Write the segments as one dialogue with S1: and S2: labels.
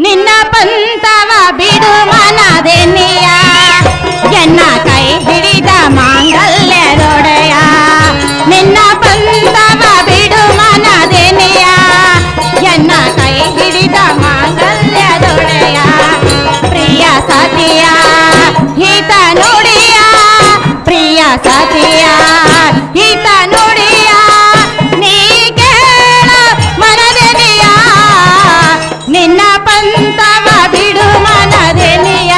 S1: ನಿನ್ನ ಪಂತವ ಬಿಡು ಮನದೆನ್ನೆಯ ಎನ್ನ ಕೈ ಹಿಡಿದ ಮಾಂಗಲ್ಯದೊಡೆಯ ನಿನ್ನ ಪಂತವ ಬಿಡು ಮನದೆನ್ನೆಯ ಎನ್ನ ಕೈ ಹಿಡಿದ ಮಾಂಗಲ್ಯದೊಡೆಯ ಪ್ರಿಯ ಸತಿಯ ಹಿತ ನುಡಿಯ ಪ್ರಿಯ ಸತಿಯ ಹಿತ ನುಡಿಯ ನೀ ಕೇಳ ಮನದೆನೆಯ ನಿನ್ನ ಪಂತವ ಬಿಡು ಮನದೆನೆಯ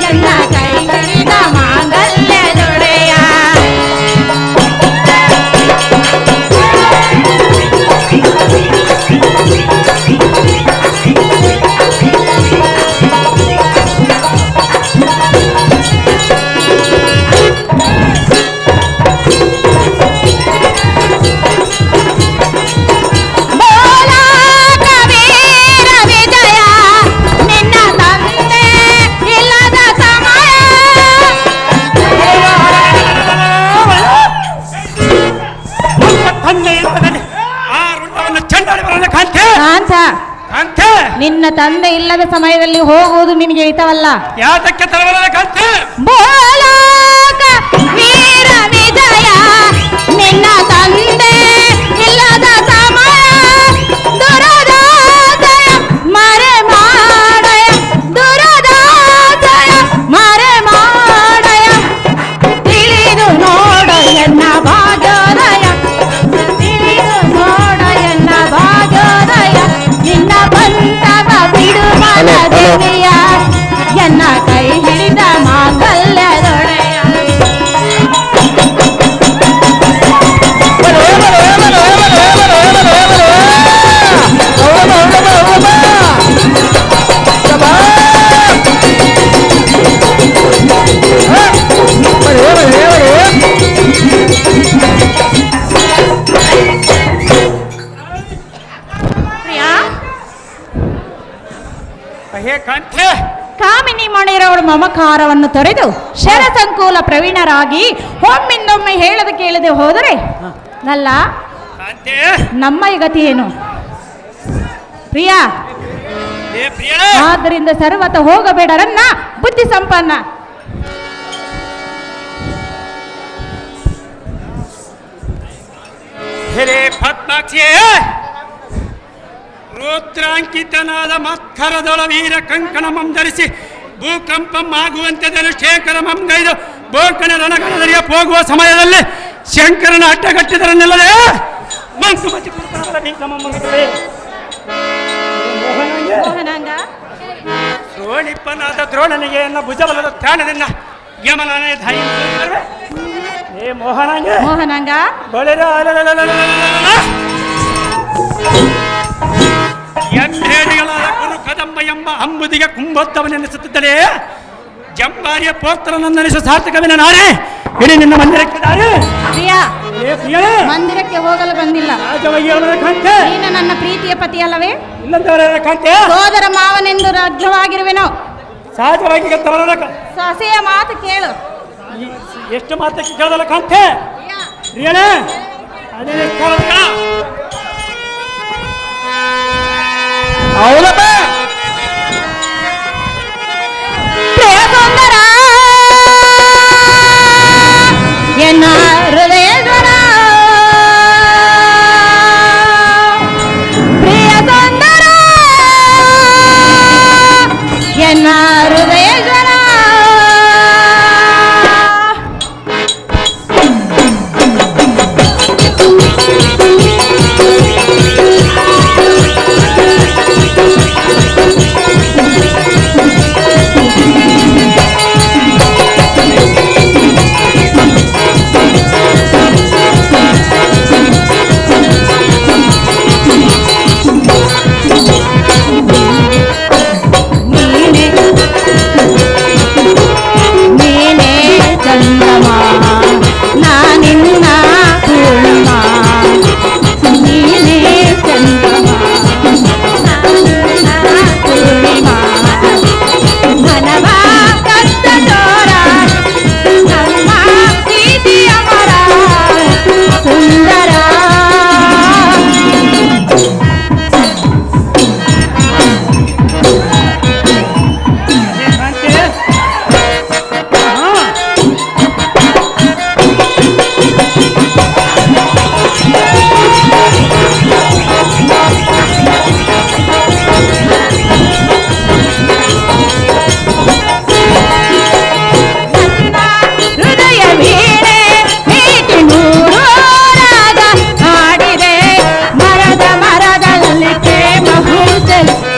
S1: ಎನ್ನ ಕೈ ಹಿಡಿದ ಮಾಂಗಲ್ಯದೊಡೆಯ ನಿನ್ನ ತಂದೆ ಇಲ್ಲದ ಸಮಯದಲ್ಲಿ ಹೋಗುವುದು ನಿನಗೆ ಹಿತವಲ್ಲ.
S2: ಯಾತಕ್ಕೆ ತರಬರದ ಕಾಂತೆ?
S1: ಬೋಲಾಕ ವೀರ ವಿಜಯ ನಿನ್ನ ತಂದೆ ಇಲ್ಲದ ಸಮಯ ದುರದಾಸಯ ಮರೆ ಮಾಡಯ ದುರದಾಸಯ ಮರೆ ಮಾಡಯ ತಿಳಿದು ನೋಡ ಎನ್ನ ಭಾಗ್ಯೋದಯ ತಿಳಿದು ನೋಡ ಎನ್ನ ಭಾಗ್ಯೋದಯ ನಿನ್ನ ಪಂತವ ಬಿಡು ಮನದೆನೆಯ ಎನ್ನ ಕೈ ಹಿಡಿದ ಮಾಂಗಲ್ಯದೊಡೆಯ ಕಾಮಿನಿ ಮಣಿರವಳ ಮಮಕಾರವನ್ನು ತೊರೆದು ಶರಸಂಕೂಲ ಪ್ರವೀಣರಾಗಿ ಒಮ್ಮಿಂದೊಮ್ಮೆ ಹೇಳದೆ ಕೇಳದೆ ಹೋದರೆ ನಲ್ಲ ನಮ್ಮ ಗತಿ ಏನು ಪ್ರಿಯ? ಆದ್ದರಿಂದ ಸರ್ವತ ಹೋಗಬೇಡರನ್ನ ಬುದ್ಧಿ ಸಂಪನ್ನ.
S2: ರುದ್ರಾಂಕಿತನಾದ ಮತ್ಕರದೊಳ ವೀರ ಕಂಕಣಮಂ ಧರಿಸಿ ಭೂಕಂಪಂ ಆಗುವಂತೆ ಶೇಖರ ಮಂಗೈದು ಬೋಕನ ರಣಗಣದರಿಯ ಹೋಗುವ ಸಮಯದಲ್ಲಿ ಶಂಕರನ ಅಡ್ಡಗಟ್ಟಿದರನ್ನೆಲ್ಲದೆ ಮಂಕುಮತಿ ದ್ರೋಣಿಪ್ಪನಾದ ದ್ರೋಣನಿಗೆ ಎನ್ನ ಭುಜಬಲದ ತ್ರಾಣದಿಂದ ಯಮನನೇ ಧಾಯಿ ಏ ಮೋಹನಾಂಗ ಬಳಿರ ಎಂದೇಡಿಗಳಾದ ಗುರು ಕದಂಬ ಎಂಬ ಅಂಬುದಿಗೆ ಕುಂಭೋತ್ತವನೆನಿಸುತ್ತಿದ್ದರೆ ಜಂಬಾರಿಯ ಪೋತ್ರನನ್ನೆನಿಸು ಸಾರ್ಥಕವಿನ ನಾನೇ ಇಡೀ ನಿನ್ನ ಮಂದಿರಕ್ಕೆ
S1: ಮಂದಿರಕ್ಕೆ ಹೋಗಲು ಬಂದಿಲ್ಲ. ನೀನು ನನ್ನ ಪ್ರೀತಿಯ ಪತಿ ಅಲ್ಲವೇ? ಸೋದರ ಮಾವನೆಂದು ಲಗ್ನವಾಗಿರುವೆನೋ.
S2: ಸಹಜವಾಗಿ
S1: ಸೊಸೆಯ ಮಾತು ಕೇಳು.
S2: ಎಷ್ಟು ಮಾತಕ್ಕೆ ಕೇಳದಲ್ಲ ಕಾಂತೆ ಹೌದಪ್ಪ
S1: ಸುಂದರ ಎನ್ನ ಹೃದಯೇಶ್ವರ ಪ್ರಿಯ ಸುಂದರ ಎನ್ನ ಹೃದಯೇಶ್ವರ ನೀನೆ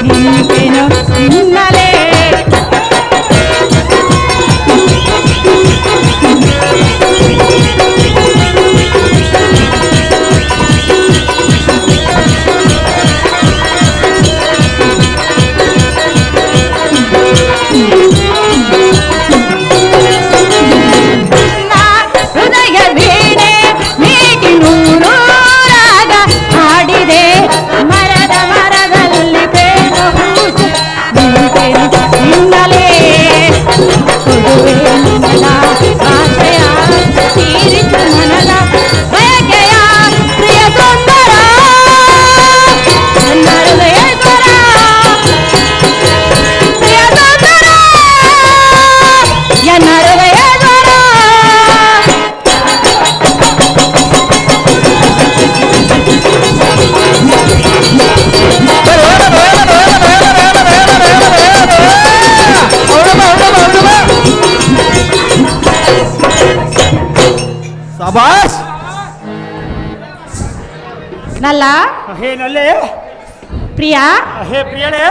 S1: ನಿಂತೆನು ನಿನ್ನಲೇ ಹೃದಯ ವೀಣೆ ಮೀಟಿ ನೂರು ರಾಗ ಹಾಡಿದೆ ಮರದ ಮರದಲ್ಲಿ ಬೇರು ಹೂಜು ನಿಂತೆನು ನಿನ್ನಲೇ ಕೊಡುವೆ ನಿನ್ನ ಆಸೆಯ ತೀರಿಸು ಮನದ ಬಯಕೆಯ ಪ್ರಿಯ ಸುಂದರ ನನ್ನ ಹೃದಯೇಶ್ವರ ಪ್ರಿಯ ಸುಂದರ ಎನ್ನ ಹೃದಯೇಶ್ವರ
S3: ಸಬಾಷ್
S1: ನಲ್ಲ
S2: ಹೇ ನಲ್ಲೇ
S1: ಪ್ರಿಯಾ
S2: ಹೇ ಪ್ರಿಯಳೇ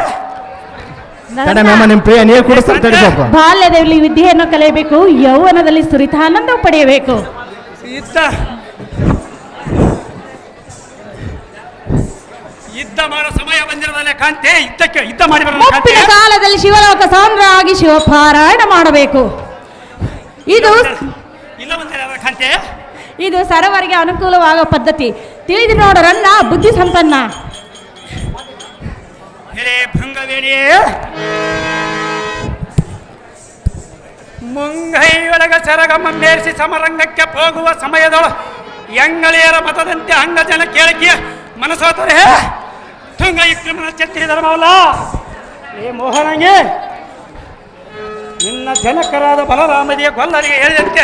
S3: ಮೇಮ ನಿಮ್ ಪ್ರಿಯ ನೀರು ಕುಡಿಸ್ತಾರೆ ತಡಿ ಸ್ವಲ್ಪ
S1: ಬಾಲ್ಯದಲ್ಲಿ ವಿದ್ಯೆಯನ್ನು ಕಲಿಯಬೇಕು ಯೌವನದಲ್ಲಿ ಸುರಿತಾನಂದ ಪಡೆಯಬೇಕು
S2: ಯುದ್ಧ ಮಾಡೋ ಸಮಯ ಬಂದಿರೋದಲ್ಲೇ ಕಾಂತೆ ಯುದ್ಧ ಮಾಡಿ ಬರೋಣ ಕಾಂತೆ
S1: ಮುಪ್ಪಿನ ಕಾಲದಲ್ಲಿ ಶಿವಲೋಕ ಸಾಮ್ರಾಗಿ ಶಿವಪಾರಾಯಣ ಮಾಡಬೇಕು ಇದು
S2: ಇಲ್ಲ ಬಂದಿರ ಕಾಂತೆ
S1: ಇದು ಸರ್ವರಿಗೆ ಅನುಕೂಲವಾಗುವ ಪದ್ಧತಿ ತಿಳಿದು ನೋಡರನ್ನ ಬುದ್ಧಿ ಸಂಪನ್ನ
S2: ಹೇಳೇ ಭೃಂಗವೇಣಿಯೇ ಮುಂಗೈಯೊಳಗ ಸರಗಮ್ಮನ್ನೇರಿಸಿ ಸಮರಂಗಕ್ಕೆ ಹೋಗುವ ಸಮಯದೊಳ ಎಂಗಳಿಯರ ಮತದಂತೆ ಅಂಗಜನ ಕೇಳಿಕೆಯ ಮನಸೋತರೆ ತುಂಗ ಇಕ್ರಮನ ಛತ್ರಿ ಧರ್ಮವಲ್ಲ ಏ ಮೋಹನಂಗೆ ನಿನ್ನ ಜನಕರಾದ ಬಲರಾಮದಿಯ ಗೊಲ್ಲರಿಗೆ ಹೇಳಿದಂತೆ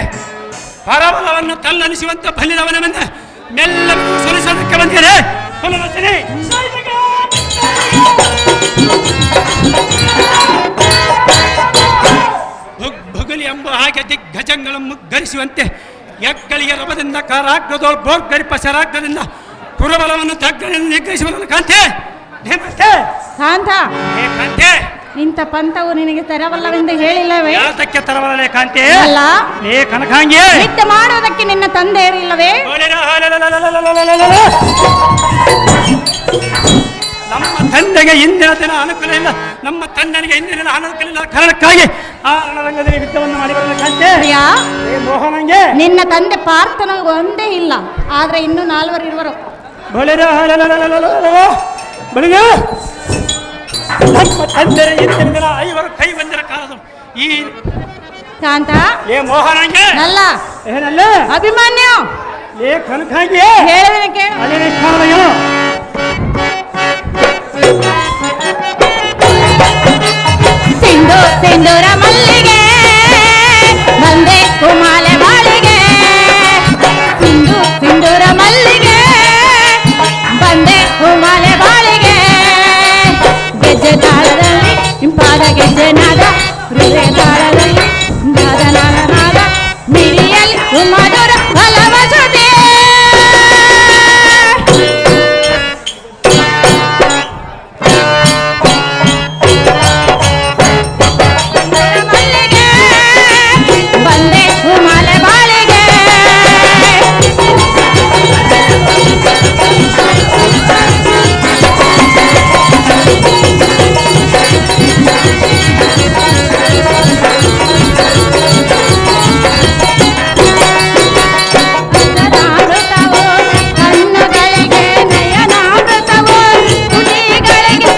S2: ಪರಬಲವನ್ನು ತಲ್ಲನಿಸುವಂತ ಬಲ್ಲಿದವನವೆಂದ ಮೆಲ್ಲ ಸುರಿಸೋದಕ್ಕೆ ಬಂದಿದೆ ಪುನರಚನೆ ಭುಗಲಿ ಎಂಬ ಹಾಗೆ ದಿಗ್ಗಜಗಳನ್ನು ಮುಗ್ಗರಿಸುವಂತೆ ಎಕ್ಕಳಿಗೆ ರಭದಿಂದ ಕಾರಾಗ್ರದೋಳು ಬೋರ್ಗರಿಪ ಶರಾಗ್ರದಿಂದ ಪುರಬಲವನ್ನು ತಗ್ಗನೆಂದು ನಿಗ್ರಹಿಸುವುದನ್ನು ಕಾಂತೆ
S1: ಕಾಂತ
S2: ಹೇ ಕಾಂತೆ
S1: ಇಂಥ ಪಂಥವು ನಿನಗೆ ತರವಲ್ಲವೆಂದು ಹೇಳಿಲ್ಲವೇ
S2: ಯಾತಕ್ಕೆ ತರವಲ್ಲೇ ಕಾಂತೆ
S1: ಅಲ್ಲ
S2: ಲೇ ಕನಕಾಂಗಿ
S1: ನಿತ್ಯ ಮಾಡುವುದಕ್ಕೆ ನಿನ್ನ ತಂದೆ ಇರಲಿಲ್ಲವೇ
S2: ನಮ್ಮ ತಂದೆಗೆ ಇಂದಿನ ದಿನ ಅನುಕೂಲ ಇಲ್ಲ ನಮ್ಮ ತಂದೆನಿಗೆ ಇಂದಿನ ದಿನ ಅನುಕೂಲ ಇಲ್ಲ ಕಾರಣಕ್ಕಾಗಿ ಆ ರಣರಂಗದಲ್ಲಿ ಯುದ್ಧವನ್ನು ಮಾಡಿ ಬರಲು ಕಾಂತೆ
S1: ಪ್ರಿಯಾ
S2: ಏ ಮೋಹನಂಗೆ
S1: ನಿನ್ನ ತಂದೆ ಪಾರ್ಥನ ಒಂದೇ ಇಲ್ಲ ಆದ್ರೆ ಇನ್ನೂ ನಾಲ್ವರು ಇರುವರು
S2: ಬೆಳಿಗ್ಗೆ ನಮ್ಮ ತಂದೆಯ ಇಂದಿನ ದಿನ 5 ಕೈ ಬಂದಿರ ಕಾಲದ ಈ
S1: ಕಾಂತ
S2: ಏ ಮೋಹನಂಗೆ
S1: ನಲ್ಲ
S2: ಏನಲ್ಲ
S1: ಅಭಿಮನ್ಯು
S2: ಏ ಕನಕಾಂಗಿ
S1: ಹೇಳಿದನೆ ಕೇಳು
S2: ಅಲ್ಲಿನ ಸ್ಥಾನದಯ್ಯೋ
S1: ಸಿಂಧು ಸಿಂಧೂರ ಮಲ್ಲಿಗೆ ಬಂದೆ ಕುಮಾಲೆ ಬಾಳಿಗೆ ಸಿಂಧು ಸಿಂಧೂರ ಮಲ್ಲಿಗೆ ಬಂದೆ ಕುಮಾಲೆ ಬಾಳಿಗೆ ಗೆಜ್ಜೆ ತಾಳದಲ್ಲಿ ಇಂಪಾದ ಗೆಜ್ಜೆ ನಾದ ಹೃದಯ ತಾಳದಲ್ಲಿ ನಾದ ನಾದ ನಾದ ಮಿರಿಯಲ್ಲಿ ಮಧುರ ಬಲವ ಜೊತೆ ಬಂದೆ ಕುಮಾಲೆ ಬಾಳಿಗೆ ಅಮೃತವೋ ಕಣ್ಣುಗಳಿಗೆ ನಯನಾಮೃತವೋ ತುಟಿಗಳಿಗೆ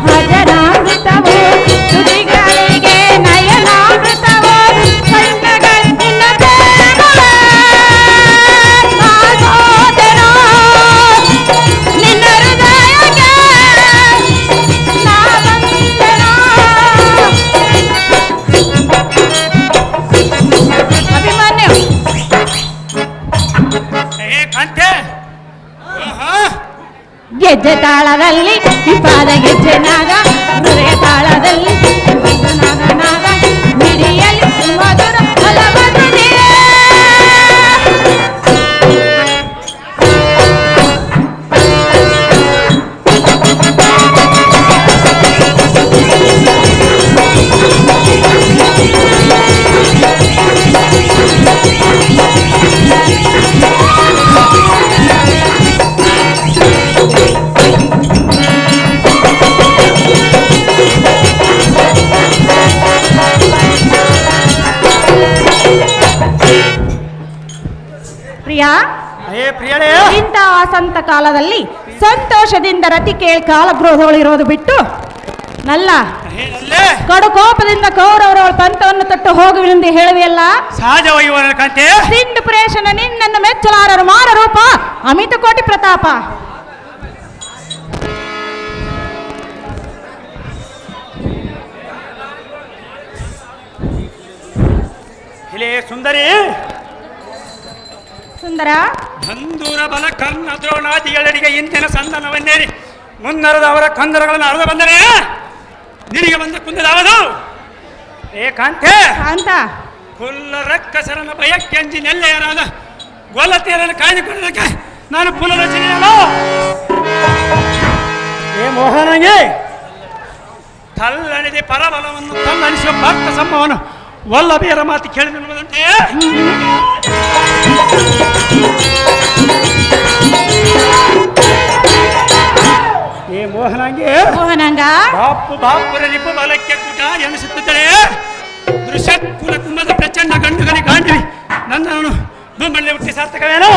S1: ಭಜನಾಮೃತವೋ ತುಟಿಗಳಿಗೆ ನಯನಾಮೃತವೋ ಕಣ್ಣುಗಳಿನ ಪ್ರೇಮವೇ ಆಸೋದರ ನಿನ್ನ ಹೃದಯಕ್ಕೆ ನಾ ಬಂದೆನ ಅಭಿಮನ್ಯು
S2: ಏ ಕಾಂತೆ ಆಹಾ
S1: ಗೆಜ್ಜೆ ತಾಳದಲ್ಲಿ ವಿಪಾದ ಗೆಜ್ಜೆ ನಾದ ಹೃದಯ ತಾಳದಲ್ಲಿ ನಾದ ನಾದ ನಾದ ಪ್ರಿಯ
S2: ಹೇ ಪ್ರಿಯಳೇ,
S1: ಇಂಥ ವಸಂತ ಕಾಲದಲ್ಲಿ ಸಂತೋಷದಿಂದ ರತಿ ಕೇಳಿ ಕಾಲಗೃಹದೊಳಿರೋದು ಬಿಟ್ಟು ನಲ್ಲ
S2: ಹೇ ನಲ್ಲೆ,
S1: ಕಡು ಕೋಪದಿಂದ ಕೌರವರ ಪಂಥವನ್ನು ತೊಟ್ಟು ಹೋಗುವೆನೆಂದು ಹೇಳುವೆಯಲ್ಲ.
S2: ಸಹಜವಾಗಿ ಕಾಂತೆ,
S1: ಸಿಂಧು ಪ್ರೇಷನ ನಿನ್ನನ್ನು ಮೆಚ್ಚಲಾರರು ಮಾರ ರೂಪ ಅಮಿತ ಕೋಟಿ ಪ್ರತಾಪ.
S2: ಇಲೇ ಸುಂದರಿ,
S1: ಸುಂದರ
S2: ಬಂಧೂರ ಬಲ ಕರ್ಣ ದ್ರೋಣಾದಿಗಳರಿಗೆ ಇಂದಿನ ಸಂಧಾನವನ್ನೇರಿ ಮುನ್ನರದ ಅವರ ಕಂದರಗಳನ್ನು ಅರ್ಧ ಬಂದರೆ ನಿನಗೆ ಬಂದ ಕುಂದದಾವದು. ಏ ಕಾಂತೆ,
S1: ಅಂತ
S2: ಕುಲ್ಲ ರಕ್ಕಸರನ ಭಯಕ್ಕೆ ಅಂಜಿ ನೆಲ್ಲೆಯರಾದ ಗೊಲ್ಲತೆಯರನ್ನು ಕಾಯ್ದುಕೊಳ್ಳೋದಕ್ಕೆ ನಾನು ಪುನರಚನೆಯಲ್ಲ. ಏ ಮೋಹನಂಗೆ, ತಲ್ಲಣಿದೆ ಪರಬಲವನ್ನು ತಲ್ಲಣಿಸುವ ಭಕ್ತ ಸಂಭವನು ವಲ್ಲಭೆಯರ ಮಾತು ಕೇಳಿದುಂಟೆ. ಏ ಮೋಹನಂಗೆ,
S1: ಮೋಹನಾಂಗ
S2: ಬಾಪುರ ರಿಪು ಬಲಕ್ಕೆ ಕೂಟ ಎನಿಸುತ್ತಿದ್ದರೆ ದೃಶ್ಯ ಕುಲ ಕುಂಭದ ಪ್ರಚಂಡ ಗಂಡುಗಲಿ ಕಾಂಡಿವಿ ನನ್ನನ್ನು ದುಂಬಳ್ಳಿ ಹುಟ್ಟಿ ಸಾರ್ಥಕವೇನು?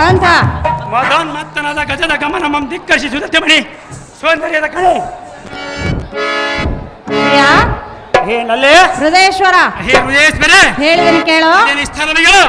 S1: ಅಂತ
S2: ಮದೋನ್ಮತ್ತನಾದ ಗಜದ ಗಮನ ಮಂ ಧಿಕ್ಕರಿಸುತ್ತೆ ಮಣಿ ಸೌಂದರ್ಯದ ಕಳೆ.
S1: ಪ್ರಿಯ
S2: ಹೇ ನಲ್ಲೆ,
S1: ಹೃದಯೇಶ್ವರ
S2: ಹೇ ಹೃದಯೇಶ್ವರೇ,
S1: ಹೇಳಿದನು ಕೇಳೋ.
S2: ಸ್ಥಳಗಳು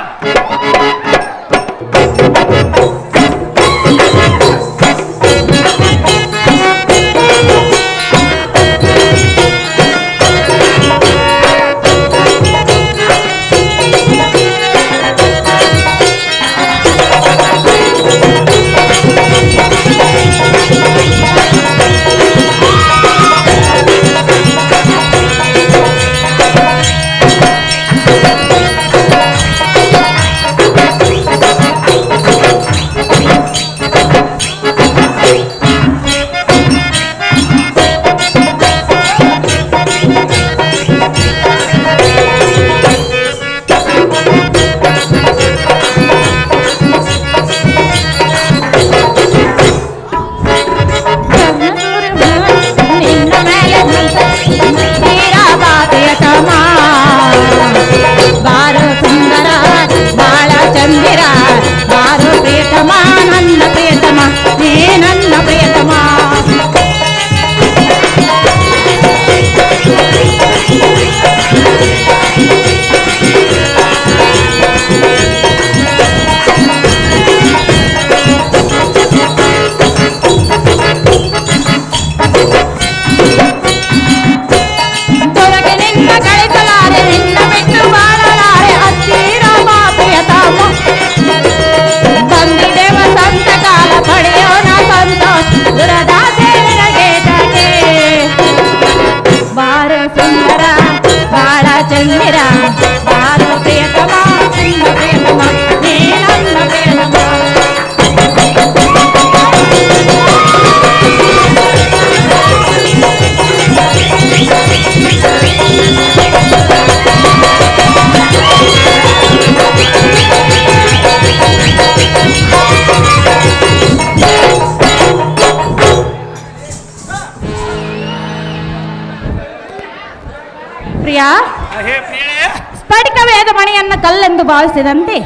S1: ಸ್ಫಟಿಕ ವೇದ ಮಣಿಯನ್ನು ಕಲ್ಲೆಂದು ಭಾವಿಸಿದಂತೆ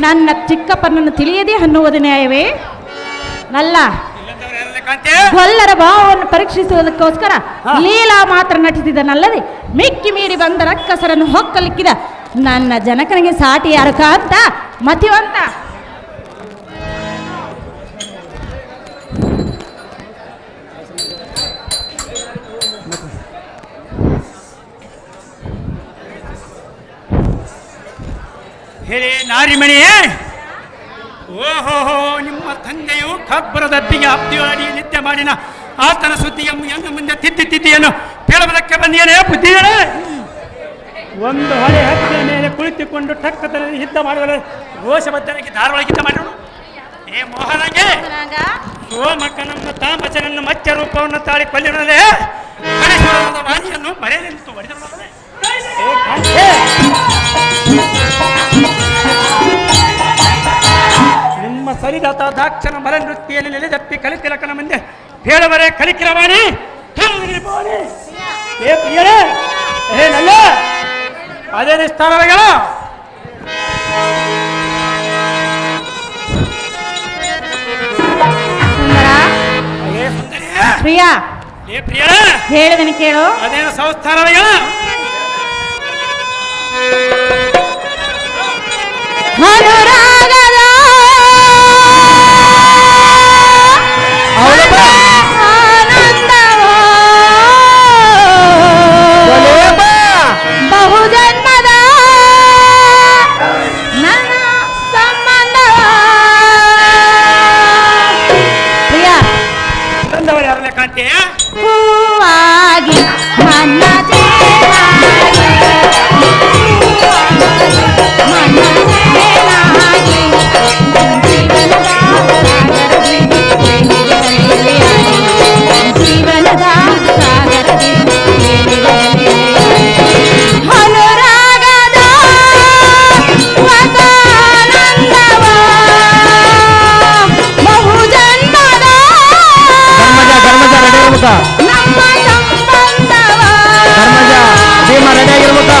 S1: ನನ್ನ ಚಿಕ್ಕಪ್ಪನನ್ನು ತಿಳಿಯದೆ ಅನ್ನುವುದು ನ್ಯಾಯವೇ? ನಲ್ಲ ಗೊಲ್ಲರ ಭಾವವನ್ನು ಪರೀಕ್ಷಿಸುವುದಕ್ಕೋಸ್ಕರ ಲೀಲಾ ಮಾತ್ರ ನಟಿಸಿದನಲ್ಲದೆ ಮಿಕ್ಕಿ ಮೀರಿ ಬಂದ ರಕ್ಕಸರನ್ನು ಹೊಕ್ಕಲಿಕ್ಕಿದ ನನ್ನ ಜನಕನಿಗೆ ಸಾಟಿ ಯಾರು ಕಾಂತ ಮತಿವಂತ.
S2: ಹೇಳಿ ನಾರಿಮಣಿಯೇ, ಓಹೋಹೋ, ನಿಮ್ಮ ತಂದೆಯು ಕಬ್ಬರ ದಪ್ಪಿಗೆ ಅಬ್ದಿವಾಡಿ ನಿತ್ಯ ಮಾಡಿನ ಆತನ ಸುದ್ದಿಯ ಮುಂದೆ ತಿದ್ದಿಯನ್ನು ಹೇಳುವುದಕ್ಕೆ ಬಂದಿಯೇ ಬುದ್ಧಿಗಳೇ? ಒಂದು ಹೊಳೆ ಹತ್ತಿರ ಮೇಲೆ ಕುಳಿತುಕೊಂಡು ಟಕ್ಕದಲ್ಲಿ ಯುದ್ಧ ಮಾಡುವ ರೋಷಬದ್ಧನಾಗಿ ಧಾರವಾಳಗೆ ಯುದ್ಧ ಮಾಡೋಣ. ಏ ಮೋಹನಂಗೆ, ಸೋಮಕ್ಕನನ್ನು ತಾಮಸನನ್ನು ಮಚ್ಚ ರೂಪವನ್ನು ತಾಳಿ ಕೊಲ್ಲಿರುವುದೇ ಕಳಿಸುವ ವಾಣಿಯನ್ನು ಮರೆಯಲೆಂದು ಹೊಡೆದಿರುವುದೇ. ನಿಮ್ಮ ಸರಿದಾತ ದಾಕ್ಷನ ಮರ ನೃತ್ಯದಲ್ಲಿ ನೆಲೆದಪ್ಪಿ ಕಲಿತಿಲಕನ ಮುಂದೆ ಹೇಳುವರೆ ಕಲಿಕಿರವಾಣಿ. ಏ ಪ್ರಿಯರೇ, ಏನಲ್ಲ ಅದೇ ಸ್ಥಾನಗಳ
S1: ಪ್ರಿಯಾ
S2: ಏ ಪ್ರಿಯ
S1: ಹೇಳಿದನು ಕೇಳು.
S2: ಅದೇನು ಸಂಸ್ಥಾನವಯ್ಯ
S1: ಅನುರಾಗದ ಆನಂದವೋ ಬಹುಜನ್ಮದ ನನ್ನ ಸಂಬಂಧವ. ಪ್ರಿಯ
S2: ತಂದವರು ಯಾರನ್ನ ಕಾಂತಿ
S1: ಹೂವಾಗಿ ನನ್ನ ಜೇನಾಗಿ, ಹೂವಾಗಿ ನನ್ನ ಜೇನಾಗಿ, ಜೀವನದ ಸಾಗರದಿ ಅನುರಾಗದ ವಸಾನಂದವ ಬಹುಜನ್ಮದ
S3: ಧರ್ಮಜ ರೆಡಿ ಇರ್ಬೇಕಾ?
S1: ನಮ್ಮ ಸಂಬಂಧವ.
S3: ಧರ್ಮಜ ಭೀಮ ರೆಡಿ ಆಗಿರ್ಬೇಕಾ?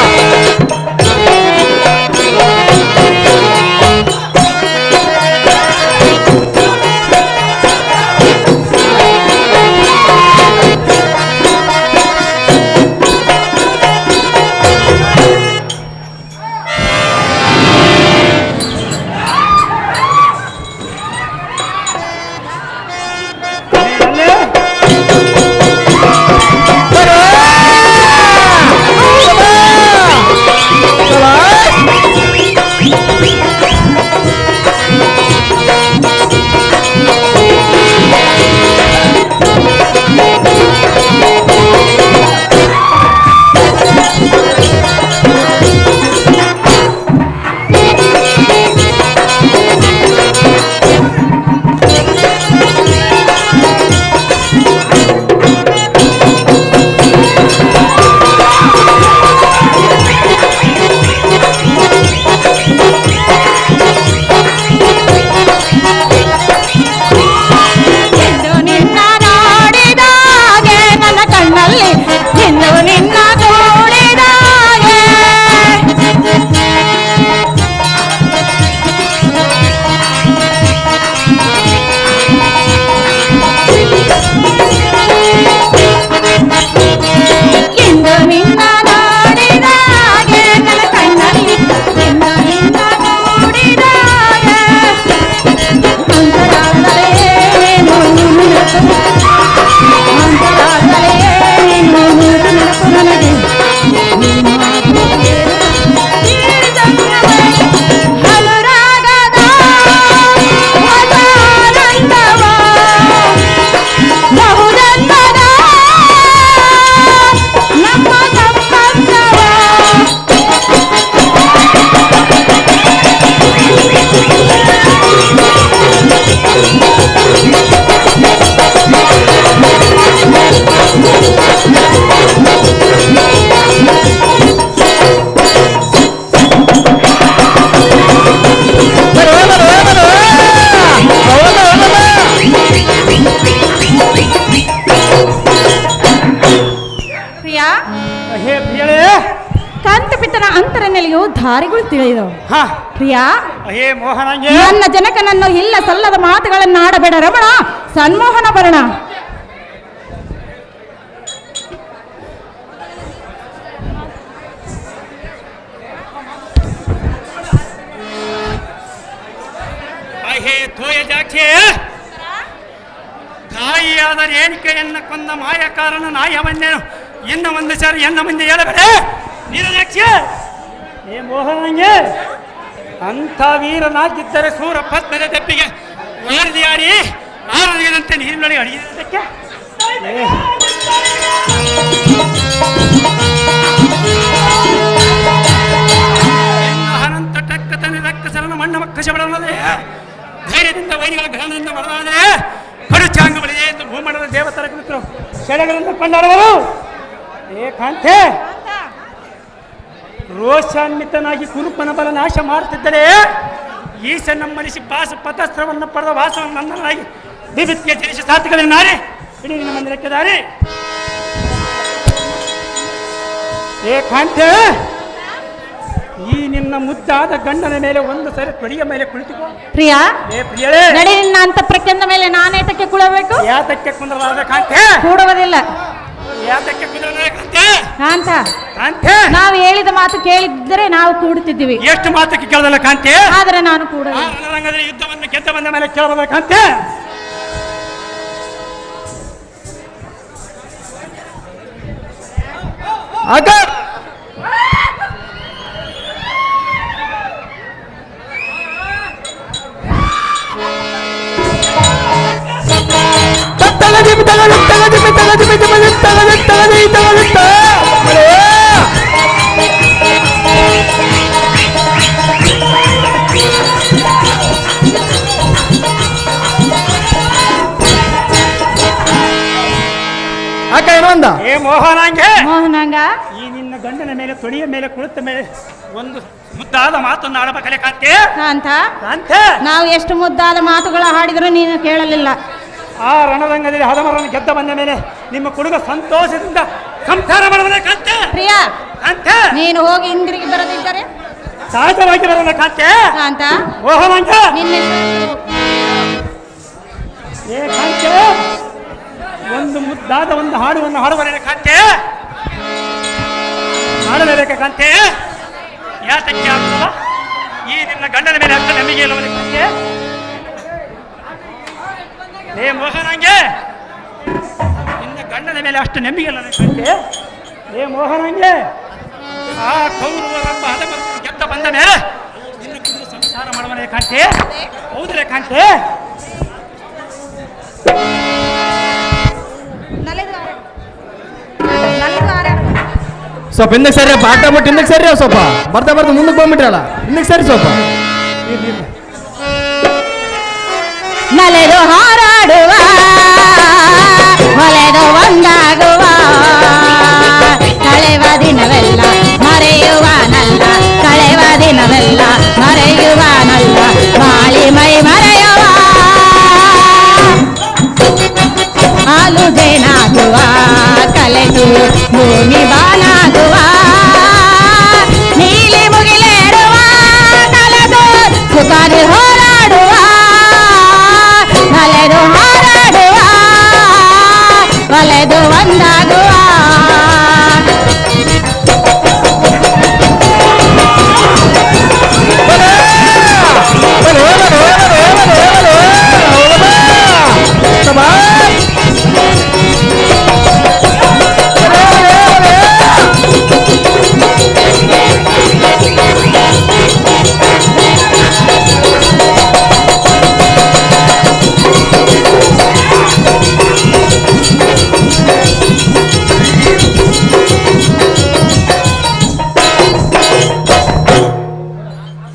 S1: ಅಂತರನೆಲೆಯು ದಾರಿಗಳು ತಿಳಿದವು. ಪ್ರಿಯಾ,
S2: ಮೋಹನಂಗೆ
S1: ನನ್ನ ಜನಕನನ್ನು ಇಲ್ಲ ಸಲ್ಲದ ಮಾತುಗಳನ್ನು ಆಡಬೇಡ ರಮಣ. ಸನ್ಮೋಹನ ಬರಣ.
S2: ತಾಯಿಯಾದರೆ ಏನಿಕೆಯನ್ನ ಕೊಂದ ಮಾಯಕಾರನ ನಾಯವನ್ನೇನು ಇನ್ನು ಒಂದು ಸಾರಿ ಎನ್ನ ಮುಂದೆ ಹೇಳಬೇಡ ನೀರಜಾಕ್ಷ. ಏ ಮೋಹನಂಗೆ, ಅಂಥ ವೀರನಾಗಿದ್ದರೆ ಸೂರ ಪದ್ಮದ ದೆಪ್ಪಿಗೆ ವಾರದಿಯಾರಿ ಆರದಿಯಂತೆ ನೀರಿನೊಳಗೆ ಅಡಿಯುವುದಕ್ಕೆ ಅನಂತ ಟಕ್ಕತನ ರಕ್ಕಸರನ ಮಣ್ಣ ಮಕ್ಕಶಬಡಲ್ಲದೆ ಧೈರ್ಯದಿಂದ ವೈರಿಗಳ ಘನದಿಂದ ಬರಲಾದರೆ ಕಡುಚಾಂಗ ಬಳಿದೆ ಎಂದು ಭೂಮಂಡಲ ದೇವತರ ಕುರಿತರು ಸೆಳೆಗಳಿಂದ ಕೊಂಡಾಡುವರು. ಏಕಾಂತೆ ರೋಷಾನ್ವಿತನಾಗಿ ಕುರುಪನ ಬಲ ನಾಶ ಮಾಡುತ್ತಿದ್ದರೆ ಈಶ ನಮ್ಮನಿಸಿ ಪಾಸ ಪಥಸ್ತ್ರವನ್ನು ಪಡೆದ ವಾಸವನ್ನು ನನ್ನನಾಗಿ ವಿಭಿತ್ಯ ಜನಿಸಿ ಸಾರ್ಥಕದಲ್ಲಿ ನಾರೇ ಇಡೀ ನಿನ್ನ ಮಂದಿರಕ್ಕೆ ದಾರಿ. ಏಕಾಂತೆ ಈ ನಿನ್ನ ಮುದ್ದಾದ ಗಂಡನ ಮೇಲೆ ಒಂದು ಸರಿ ತೊಡಿಯ ಮೇಲೆ ಕುಳಿತುಕೋ.
S1: ಪ್ರಿಯಾ
S2: ಏ ಪ್ರಿಯಳೇ,
S1: ನಡಿ, ನಿನ್ನ ಅಂತ ಪ್ರಕೆಂದ ಮೇಲೆ ನಾನೇಟಕ್ಕೆ ಕುಳಬೇಕು?
S2: ಯಾತಕ್ಕೆ ಕುಂದ್ರಲಾದ ಕಾಂತೆ?
S1: ಕೂಡುವುದಿಲ್ಲ.
S2: ಯಾತಕ್ಕೆ ಕುಂದ್ರಲಾದ ಕಾಂತೆ?
S1: ಕಾಂತ,
S2: ಕಾಂತೆ,
S1: ನಾವು ಹೇಳಿದ ಮಾತು ಕೇಳಿದ್ರೆ ನಾವು ಕೂಡುತ್ತಿದ್ದೀವಿ.
S2: ಎಷ್ಟು ಮಾತಕ್ಕೆ ಕೇಳದಲ್ಲ ಕಾಂತೆ?
S1: ಆದ್ರೆ ನಾನು ಕೂಡ
S2: ಆ ರಣರಂಗದಲ್ಲಿ ಯುದ್ಧವನ್ನು ಗೆದ್ದ ಬಂದ ಮೇಲೆ ಕೇಳಬಲ್ಲ ಕಾಂತೆ?
S3: ಅಕ್ಕ ಅಕ್ಕ ಏನು ಅಂದ?
S2: ಏ ಮೋಹನಾಂಗೆ,
S1: ಮೋಹನಾಂಗ,
S2: ಈ ನಿನ್ನ ಗಂಡನ ಮೇಲೆ ತೊಡಿಯ ಮೇಲೆ ಕುಳಿತ ಮೇಲೆ ಒಂದು ಮುದ್ದಾದ ಮಾತನ್ನು ಆಡಬೇಕಲೆ ಕಾಂತೆ?
S1: ಕಾಂತ,
S2: ಕಾಂತೆ,
S1: ನಾವು ಎಷ್ಟು ಮುದ್ದಾದ ಮಾತುಗಳ ಹಾಡಿದ್ರು ನೀನು ಕೇಳಲಿಲ್ಲ.
S2: ಆ ರಣರಂಗದಲ್ಲಿ ಹದಮರನ್ನು ಗೆದ್ದ ಬಂದ ಮೇಲೆ ನಿಮ್ಮ ಕುಡುಗ ಸಂತೋಷದಿಂದ ಸಂಸಾರ ಮಾಡಬಲ್ಲ ಕಾಂತೆ?
S1: ಪ್ರಿಯಾ,
S2: ಕಾಂತೆ,
S1: ನೀನು ಹೋಗಿ ಹಿಂದಿರುಗಿ ಬರದಿದ್ದರೆ?
S2: ಸಹಜವಾಗಿ ಬರಲ್ಲ ಕಾಂತೆ?
S1: ಕಾಂತ,
S2: ಮೋಹನಾಂಗ,
S1: ನಿನ್ನ
S2: ಏ ಕಾಂತೆ, ಒಂದು ಮುದ್ದಾದ ಒಂದು ಹಾಡುವನ್ನು ಹಾಡುವರೆ ಕಾಂತೆ? ಹಾಡಲೇಬೇಕ ಕಾಂತೆ? ಯಾತಕ್ಕೆ ಆಗ್ತದ? ಈ ನಿನ್ನ ಗಂಡನ ಮೇಲೆ ಅಷ್ಟು ನಂಬಿಕೆ ಇಲ್ಲವೇ ಕಾಂತೆ? ಏ ಮೋಹನಾಂಗೆ, ನಿನ್ನ ಗಂಡನ ಮೇಲೆ ಅಷ್ಟು ನಂಬಿಕೆ ಇಲ್ಲವೇ ಕಾಂತೆ? ಏ ಮೋಹನಾಂಗೆ, ಆ ಕೌರವರೆಂಬ ಹದಮರನ್ನು ಗೆದ್ದ ಬಂದ ಮೇಲೆ ನಿನ್ನ ಕುರಿತು ಸಂಸಾರ ಮಾಡುವನೇ ಕಾಂತೆ? ಹೌದ್ರೆ ಕಾಂತೆ?
S3: ಸ್ವಲ್ಪ ಹಿಂದಕ್ಕೆ ಸರಿ, ಆಟ ಬಿಟ್ಟು ಹಿಂದಕ್ಕೆ ಸರಿ ಸ್ವಲ್ಪ. ಬರ್ತಾ ಬರ್ತಾ ಮುಂದಕ್ಕೆ ಬಂದ್ಬಿಟ್ರಲ್ಲ, ಹಿಂದಕ್ಕೆ ಸರಿ ಸ್ವಲ್ಪ.
S1: ನಲೆದು ಹಾರಾಡುವ ಹೊಲೆದು ಒಂದಾಗುವ ಕಳೆವ ದಿನವೆಲ್ಲ ಮರೆಯುವನಲ್ಲ, ಕಳೆವ ದಿನವೆಲ್ಲ ಮರೆಯುವನಲ್ಲ, ಮಾಳಿ ಮೈ ಮರೆಯುವ ಹಾಲು ಜೇನಾಗುವ ಕಲೆದು ಭೂಮಿ ಬಾನಾಗುವ ನೀಲಿ ಮುಗಿಲೇಡುವ ಕಲೆದು ಸುಖಾದಿ ಹೋರಾಡುವ ಕಲೆದು ಹಾರಾಡುವ ಒಲೆದು ಒಂದಾಗುವ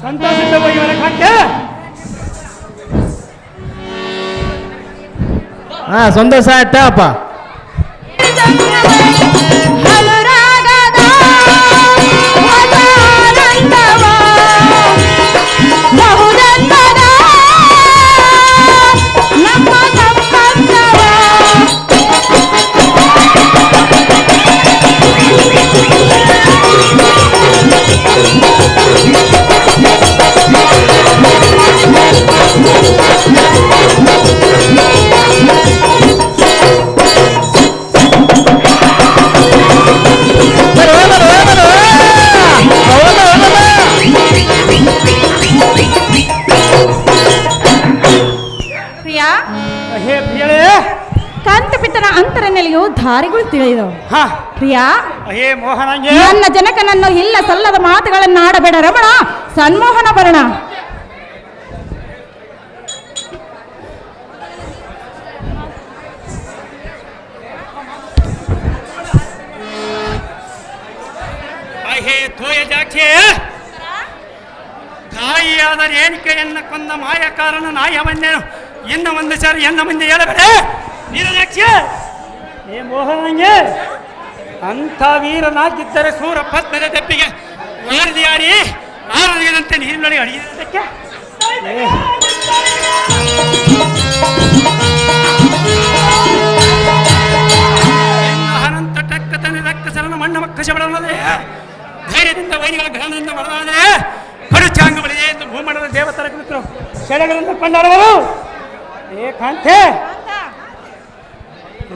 S2: ಸಂತೋಷದಿಂದ ಹೋಗಿವರೆ ಕಾಂತೆ?
S3: ಹಾ, ಸಂತೋಷ ಆಯ್ತಪ್ಪ.
S1: ಅನುರಾಗದ ಮದಾನಂದವ ಬಹುಜನ್ಮದ ನಮ್ಮ ಸಂಬಂಧವ ಪ್ರಿಯಾ,
S2: ಹೇ ಪ್ರಿಯಳೇ,
S1: ಕಾಂತಪಿತನ ಅಂತರನೆಲೆಯು ದಾರಿಗಳು ತಿಳಿದವು.
S2: ಹಾ,
S1: ಪ್ರಿಯಾ,
S2: ಹೇ ಮೋಹನಾಂಗೆ,
S1: ನನ್ನ ಜನಕನನ್ನು ಇಲ್ಲ ಸಲ್ಲದ ಮಾತುಗಳನ್ನು ಆಡಬೇಡ ರಮಣ, ಸನ್ಮೋಹನ ಬರಣ.
S2: ಹೇ ತೋಯ ಜಾಕ್ಷೆ, ತಾಯಿಯಾದರೆ ಏಣಿಕೆಯನ್ನ ಕೊಂದ ಮಾಯ ಕಾರಣ ನಾಯವನ್ನೇನು ಇನ್ನ ಒಂದು ಸಾರಿ ಎನ್ನ ಮುಂದೆ ಹೇಳಬೇಡ ನೀರಜಾಕ್ಷೆ. ಹೇ ಮೋಹನಾಂಗೆ, ಅಂಥ ವೀರನಾಗಿದ್ದರೆ ಸೂರ ಪತ್ಮದ ದೆಪ್ಪಿಗೆ ವಾರದಿಯಾಡಿ ಆರೋಗ್ಯದಂತೆ ನೀರಿನೊಳಗೆ ಅಡಿಯುವುದಕ್ಕೆ ಅನಂತ ಟಕ್ಕ ತನ್ನ ರಕ್ತ ಸರಣ ಮಣ್ಣ ಮಕ್ಕಶ ಬಡವೇ ಧೈರ್ಯ ವೈದಿಂದ ವೈನಿಗಳ ಗ್ರಹಣದಿಂದ ವರದಾದರೆ ಕಡುಚಾಂಗ ಬಳಿದೆ ಎಂದು ಭೂಮಂಡಲ ದೇವತರ ಕುರಿತು ಶೆಳೆಗಳನ್ನು ಕೊಂಡಾಡುವರು. ಏಕಾಂತೆ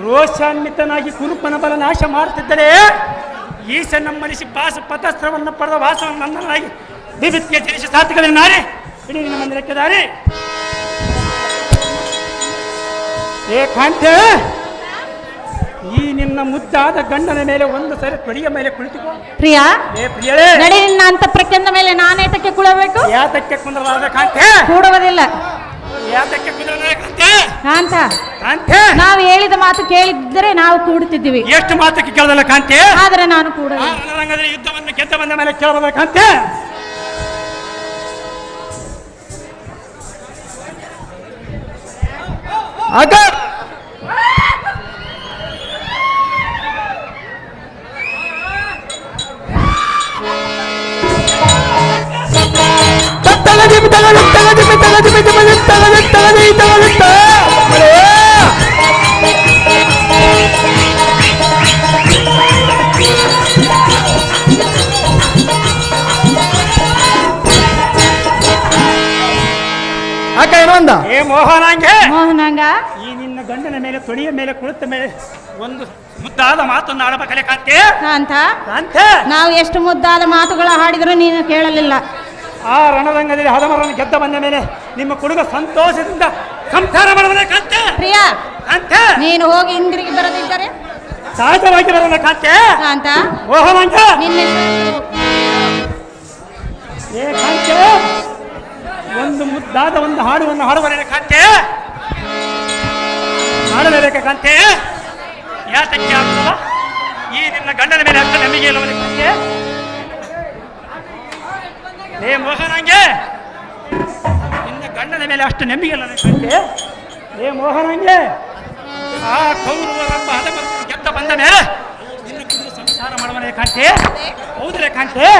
S2: ರೋಷಾನ್ವಿತನಾಗಿ ಕುರುಪನ ಬಲ ನಾಶ ಮಾಡುತ್ತಿದ್ದರೆ ಈಶ ನಮ್ಮನಿಸಿ ಪಾಸ ಪಥಸ್ತ್ರವನ್ನು ಪಡೆದ ವಾಸವನ್ನು ನನ್ನನ್ನಾಗಿ ದಿವಿತ್ಯ ಜನಿಸಿ ಸಾತ್ವಿಕದಲ್ಲಿ ನಾರೇ ಇಡೀ ನಿನ್ನ ಮಂದಿರಕ್ಕೆ ದಾರಿ. ಏಕಾಂತೆ ಈ ನಿನ್ನ ಮುದ್ದಾದ ಗಂಡನ ಮೇಲೆ ಒಂದು ಸರಿ ತೊಡಿಯ ಮೇಲೆ ಕುಳಿತುಕೋ.
S1: ಪ್ರಿಯಾ
S2: ಪ್ರಿಯಳೇ,
S1: ನಡಿ ನಿನ್ನ ಅಂತ ಪ್ರತ್ಯಂದ ಮೇಲೆ ನಾನೇತಕ್ಕೆ ಕುಳಬೇಕು?
S2: ಯಾತಕ್ಕೆ ಕುಂದ್ರಲಾದ ಕಾಂತೆ?
S1: ಕೂಡುವುದಿಲ್ಲ.
S2: ಯಾತಕ್ಕೆ ಕುಂದ್ರಲಾದ ಕಾಂತೆ?
S1: ಕಾಂತ,
S2: ಕಾಂತೆ,
S1: ನಾವು ಹೇಳಿದ ಮಾತು ಕೇಳಿದ್ರೆ ನಾವು ಕೂಡುತ್ತಿದ್ದೀವಿ.
S2: ಎಷ್ಟು ಮಾತಕ್ಕೆ ಕೇಳದಲ್ಲ ಕಾಂತೆ?
S1: ಆದ್ರೆ ನಾನು ಕೂಡ
S2: ರಣರಂಗದಲ್ಲಿ ಯುದ್ಧವನ್ನು ಗೆದ್ದ ಬಂದ ಮೇಲೆ ಕೇಳಬಲ್ಲ ಕಾಂತೆ?
S3: ಅಕ್ಕ ಅಕ್ಕ ಏನು ಅಂದ?
S2: ಏ ಮೋಹನಾಂಗೆ,
S1: ಮೋಹನಾಂಗ,
S2: ಈ ನಿನ್ನ ಗಂಡನ ಮೇಲೆ ತೊಡಿಯ ಮೇಲೆ ಕುಳಿತ ಮೇಲೆ ಒಂದು ಮುದ್ದಾದ ಮಾತನ್ನು ಆಡಬೇಕಲೆ ಕಾಂತೆ?
S1: ಕಾಂತ,
S2: ಕಾಂತೆ,
S1: ನಾವು ಎಷ್ಟು ಮುದ್ದಾದ ಮಾತುಗಳ ಹಾಡಿದರೂ ನೀನು ಕೇಳಲಿಲ್ಲ.
S2: ಆ ರಣರಂಗದಲ್ಲಿ ಹದಮರನ್ನು ಗೆದ್ದ ಬಂದ ಮೇಲೆ ನಿಮ್ಮ ಕುಡುಗ ಸಂತೋಷದಿಂದ ಸಂಸಾರ ಮಾಡಬಲ್ಲ ಕಾಂತೆ?
S1: ಪ್ರಿಯಾ,
S2: ಕಾಂತೆ,
S1: ನೀನು ಹೋಗಿ ಹಿಂದಿರುಗಿ ಬರದಿದ್ದರೆ
S2: ಸಹಜವಾಗಿ ಬರಲ್ಲ ಕಾಂತೆ?
S1: ಕಾಂತ,
S2: ಮೋಹನಾಂಗ,
S1: ನಿನ್ನೆ
S2: ಏ ಕಾಂತೆ, ಒಂದು ಮುದ್ದಾದ ಒಂದು ಹಾಡುವನ್ನು ಹಾಡುವರೆ ಕಾಂತೆ? ಹಾಡಲೇಬೇಕ ಕಾಂತೆ? ಯಾತಕ್ಕೆ ಆಗುತ್ತಲ್ಲ ಈ ನಿನ್ನ ಗಂಡನ ಮೇಲೆ ಅಷ್ಟು ನಂಬಿಕೆ ಇಲ್ಲವಲ್ಲ ಕಾಂತೆ? ಏ ಮೋಹನಾಂಗೆ, ನಿನ್ನ ಗಂಡನ ಮೇಲೆ ಅಷ್ಟು ನಂಬಿಕೆ ಇಲ್ಲ ಕಾಂತೆ? ಏ ಮೋಹನಾಂಗೆ, ಆ ಕೌರವರೆಂಬ ಹದಮರನ್ನು ಗೆದ್ದ ಬಂದ ಮೇಲೆ ನಿನ್ನ ಕುರಿತು ಸಂಸಾರ ಮಾಡುವನೇ ಕಾಂತೆ? ಹೌದ್ರೆ ಕಾಂತೆ?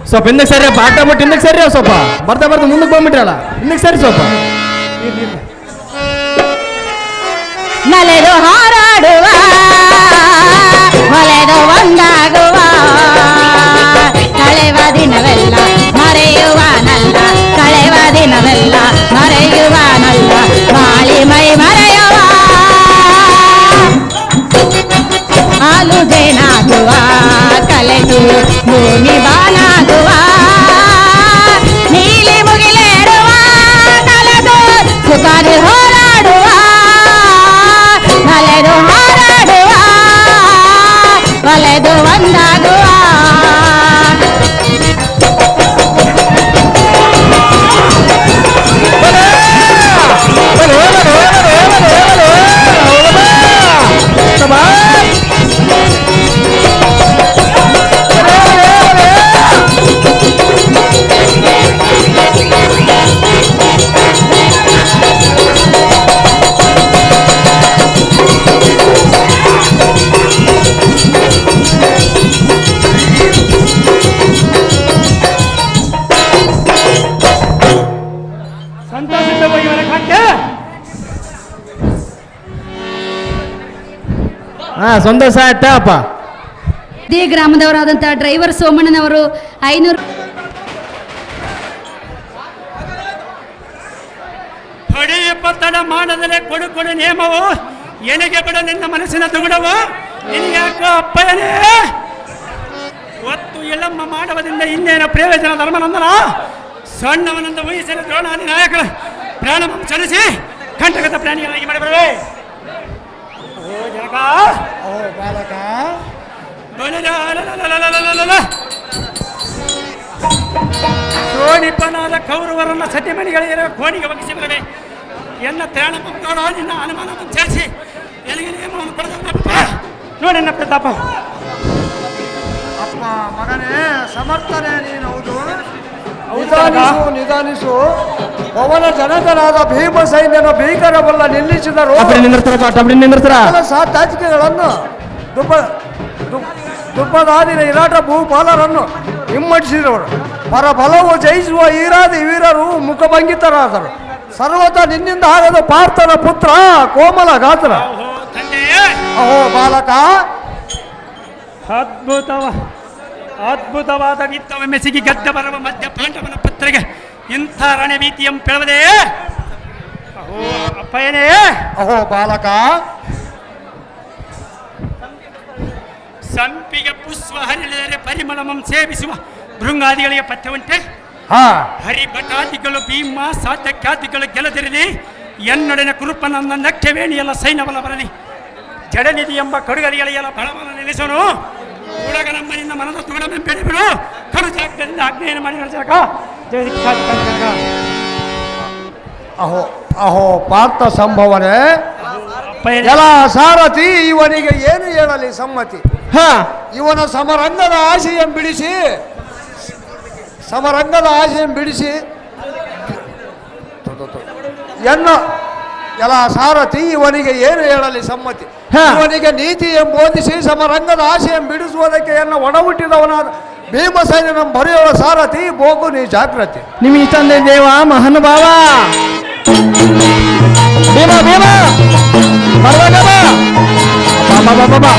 S3: ಸ್ವಲ್ಪ ಹಿಂದಕ್ಕೆ ಸರಿ ಅಪ್ಪ, ಆಟ ಬಿಟ್ಟು ಹಿಂದಕ್ಕೆ ಸರಿ ಸ್ವಲ್ಪ ಬರ್ತಾ ಬರ್ತಾ ಮುಂದಕ್ಕೆ ಬಂದ್ಬಿಟ್ರಲ್ಲ, ಹಿಂದಕ್ಕೆ ಸರಿ ಸ್ವಲ್ಪ.
S1: ನಲೆದು ಹಾರಾಡುವ ಹೊಲೆದು ಒಂದಾಗುವ ಕಳೆವ ದಿನವೆಲ್ಲ ಮರೆಯುವನಲ್ಲ, ಕಳೆವ ದಿನವೆಲ್ಲ ಮರೆಯುವನಲ್ಲ, ಬಾಳಿ ಮೈ ಮರೆಯುವ ಹಾಲು ಜೇನಾಗುವ ಕಲೆದು ಭೂಮಿ ಬಾನಾಗುವ ನೀಲಿ ಮುಗಿಲೇಳುವ ಕಲೆದು ಸುಖದಿ ಹೋರಾಡುವ ಕಲೆದು ಹೋರಾಡುವ ಒಲೆದು ಒಂದಾಗುವ
S2: ಸಂತೋಷದಿಂದ ಹೋಗಿ ಮನೆ ಕಾಂತೆ?
S3: ಹಾ ಸಂತೋಷ ಆಯ್ತಾ ಅಪ್ಪ.
S4: ಇದೇ ಗ್ರಾಮದವರಾದಂತಹ ಡ್ರೈವರ್ ಸೋಮಣ್ಣನವರು 500
S2: ಹೊಡೆಯಪ್ಪ ತಡ ಮಾಡದಲೆ ಕೊಡು ಕೊಡು ನೇಮವು ಎನೆಗೆ ಬಿಡ ನಿನ್ನ ಮನಸ್ಸಿನ ದುಗುಡವು ನಿನಗ್ಯಾಕೋ ಅಪ್ಪನೇ ಒತ್ತು ಎಳಮ್ಮ ಮಾಡುವುದರಿಂದ ಇನ್ನೇನ ಪ್ರಯೋಜನ ಧರ್ಮನಂದನ ಸಣ್ಣವನಂದ ವಯಸ್ಸಿನ ದ್ರೋಣಾದಿ ನಾಯಕರ ಪ್ರಾಣವನ್ನು ಚಲಿಸಿ ಕಂಠಗತ ಪ್ರಾಣಿಗಳಾಗಿ ಮಾಡಬರುವೆ. ಓ ಜನಕ,
S5: ಓ ಬಾಲಕ,
S2: ಸೋಣಿಪನಾದ ಕೌರವರನ್ನ ಸತಿಮಣಿಗಳಿರೋ ಕೋಣಿಗೆ ಒಗ್ಗಿಸಿ ಬರವೆ ಎನ್ನ ತ್ರಾಣ ಮಕ್ಕಳು ನಿನ್ನ ಅನುಮಾನವನ್ನು ಸೇರಿಸಿ ಎಲ್ಲಿಗೆ ನಿಯಮವನ್ನು ಪಡೆದ ನೋಡಿ ನನ್ನ ಪ್ರತಾಪ.
S5: ಅಪ್ಪ ಮಗನೇ ಸಮರ್ಥನೆ ನೀನು. ಹೌದು,
S2: ಹೌದು
S5: ನಿಧಾನಿಸು. ಪವನ ಜನಕನಾದ ಭೀಮ ಸೈನ್ಯನ ಭೀಕರವಲ್ಲ ನಿಲ್ಲಿಸಿದರು. ಸಾತಾಚಿಕೆಗಳನ್ನು ದುಪ್ಪದಾದಿನ ವಿರಾಟ ಭೂಪಾಲರನ್ನು ಹಿಮ್ಮಡಿಸಿದವರು. ಪರಬಲವು ಜಯಿಸುವ ಈರಾದಿ ವೀರರು ಮುಖಭಂಗಿತರಾದರು. ಸರ್ವತ ನಿನ್ನಿಂದ ಆಗದ ಪಾರ್ಥನ ಪುತ್ರ ಕೋಮಲ ಗಾತ್ರ.
S2: ಓಹೋ ತಂದೆ,
S5: ಅಹೋ ಬಾಲಕ,
S2: ಅದ್ಭುತವಾದ ವಿತ್ತವ ಮೆಸಿಗೆ ಗೆದ್ದ ಬರುವ ಮಧ್ಯ ಪಾಂಡವನ ಪತ್ರೆಗೆ ಇಂಥ ರಣವೀತಿಯಂ ಪೆಳವದೆ. ಅಹೋ ಅಪ್ಪಯ್ಯನೇ,
S5: ಅಹೋ ಬಾಲಕ,
S2: ಸಂಪಿಗೆ ಪುಷ್ಪ ಹರಿದರೆ ಪರಿಮಳಮಂ ಸೇವಿಸುವ ಭೃಂಗಾದಿಗಳಿಗೆ ಪಥ್ಯ ಉಂಟೆ.
S5: ಹಾ
S2: ಹರಿಭಟಾದಿಗಳು ಭೀಮ ಸಾತ್ಯಖ್ಯಾತಿಗಳು ಗೆಲ್ಲದಿರಲಿ. ಎನ್ನೊಡನೆ ಕುರುಪನನ್ನ ನಖ್ಯವೇಣಿಯಲ್ಲ ಸೈನ್ಯವಲ್ಲ ಬರಲಿ. ಜಡನಿಧಿ ಎಂಬ ಕಡುಗರಿಗಳೆಲ್ಲ ಬಲವನ್ನು ನಿಲ್ಲಿಸೋನು. ಹುಡುಗನಮ್ಮನಿಂದ ಮನದ ತುಗಡಮೆಂಬೆಳಿ ಬಿಡು. ಕಡು ಜಾಗದಿಂದ ಆಜ್ಞೆಯನ್ನು ಮಾಡಿ ನಡೆಸಕ.
S5: ಅಹೋ ಅಹೋ ಪಾರ್ಥ ಸಂಭವನೆ,
S2: ಅಪ್ಪಯ್ಯನೇ,
S5: ಎಲ ಸಾರಥಿ, ಇವನಿಗೆ ಏನು ಹೇಳಲಿ ಸಮ್ಮತಿ.
S3: ಹಾ
S5: ಇವನ ಸಮರಂಗದ ಆಶೆಯನ್ನು ಬಿಡಿಸಿ, ಸಮರಂಗದ ಆಶೆಯನ್ನು ಬಿಡಿಸಿ ಎನ್ನ ಎಲ ಸಾರಥಿ, ಇವನಿಗೆ ಏನು ಹೇಳಲಿ ಸಮ್ಮತಿ.
S3: ಹಾ.
S5: ಇವನಿಗೆ ನೀತಿಯನ್ನು ಬೋಧಿಸಿ ಸಮರಂಗದ ಆಶೆಯನ್ನು ಬಿಡಿಸುವುದಕ್ಕೆ ಎನ್ನ ಒಡಹುಟ್ಟಿದವನಾದ ಭೀಮಸೇನನ ಬರೆಯುವ ಸಾರಥಿ ಬೋಗು ನೀ ಜಾಗೃತಿ.
S3: ನಿಮಗೆ ತಂದೆ ದೇವ ಮಹಾನುಭಾವ ಭೀಮ ಭೀಮ ಬಾ ಬಾ ಬಾ ಬಾ